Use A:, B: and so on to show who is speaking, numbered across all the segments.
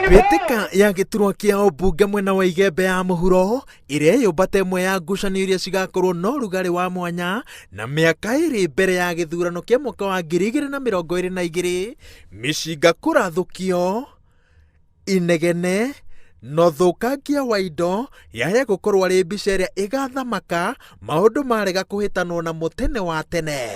A: Mbĩtĩka ya gĩturwa kĩa ũmbunge mwena wa Igembe ya mũhuro ĩrĩa yũmbate ĩmwe ya ngucanio iria cigakorwo na ũrugarĩ wa mwanya na mĩaka ĩrĩ mbere ya gĩthurano kĩa mwaka wa 2022, micinga kũrathũkio, inegene na ũthũkangia wa indo yaya gũkorwo arĩ mbica ĩrĩa ĩgathamaka maũndũ marega kũhĩtanwo na mũtene wa tene.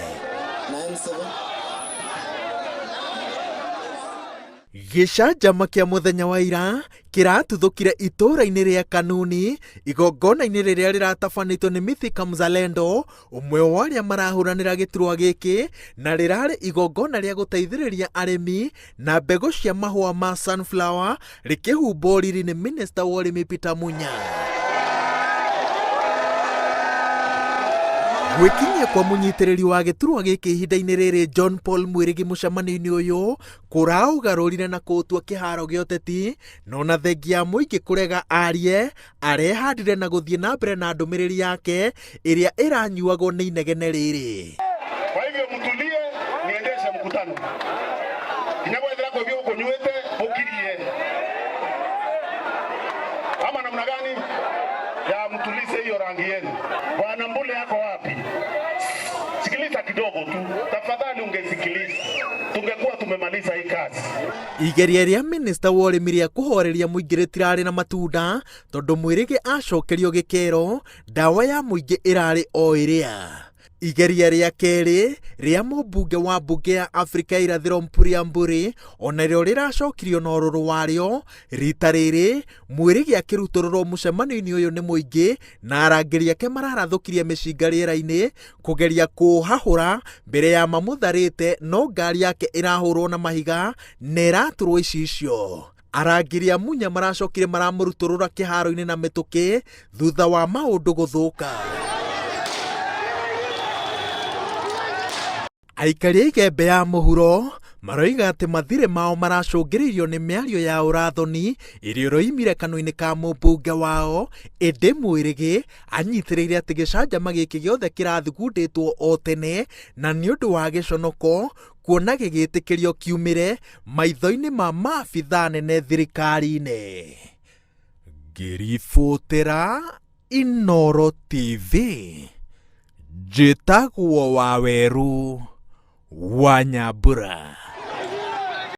A: Gĩcanjama kĩa mũthenya wa ira kĩratuthũkire itũũra-inĩ rĩa Kanuni, igongona-inĩ rĩrĩa rĩratabanĩtwo nĩ Mithika Mzalendo, ũmwe wa arĩa marahũranĩra gĩturwa gĩkĩ, na rĩrarĩ igongona rĩa gũteithĩrĩria arĩmi na mbegũ cia mahũa ma sunflower, rĩkĩhumbwo riri nĩ Minista wa ũrĩmi Peter Munya. Gwikinyia kwa mũnyitĩrĩri wa gĩturwa gĩkĩ ihinda-inĩ rĩrĩ John Paul Mwirigi mũcemanio-inĩ ũyũ kũraũgarũrire na kũũtua kĩharo gĩa ũteti, no na thengia ya mũingĩ kũrega arie arehandire na gũthiĩ na mbere na ndũmĩrĩri yake ĩrĩa ĩranyuagwo nĩ inegene rĩrĩ.
B: Kwa hivyo mtulie, niendeshe mkutano. Kinyagwethera kwa hivyo kunyuete mukirie. Ama namna gani ya mtulize hiyo rangi yenu? Bwana Mbule yako wapi? Sikiliza kidogo tu. Tafadhali ungesikiliza. Tungekuwa tumemaliza hii kazi.
A: Igeria rĩa minista wa ũrĩmi rĩa kũhoreria mũingĩ rĩtirarĩ na matunda, tondũ Mwirigi acokerio gĩkero, ndawa ya mũingĩ ĩrarĩ o ĩrĩa. Igeria rĩa kerĩ rĩa mũmbunge wa mbunge ya Afrika irathĩro Mpuria Mburi onarĩo rĩracokirio na ũrũrũ warĩo, rita rĩrĩ Mwirigi akĩrutũrũrwo mũcemanio-inĩ ũyũ nĩ mũingĩ na arangĩri ake mararathũkirie mĩcinga rĩera-inĩ kũgeria kũhahũra mbere ya mamũtharĩte, no ngari yake ĩrahũrwo na mahiga na ĩratũrwo icicio. Arangĩri a Munya maracokire maramũrutũrũra kĩharo-inĩ na mĩtũkĩ thutha wa maũndũ gũthũka. Aikari a Igembe ya mũhuro maroiga atĩ mathirĩ mao maracũngĩrĩirio nĩ mĩario ya ũrathoni ĩrĩa ĩroimire kanua-inĩ ka mũmbunge wao, ĩndĩ Mwirigi anyitĩrĩire atĩ gĩcanjama gĩkĩ gĩothe kĩrathugundĩtwo o tene na nĩ ũndũ wa gĩconoko, kuona gĩgĩtĩkĩrio kiumĩre maitho-inĩ ma maabitha nene thirikari-inĩ. Ngĩribotera Inooro TV, njĩtagwo Waweru wa Nyambura.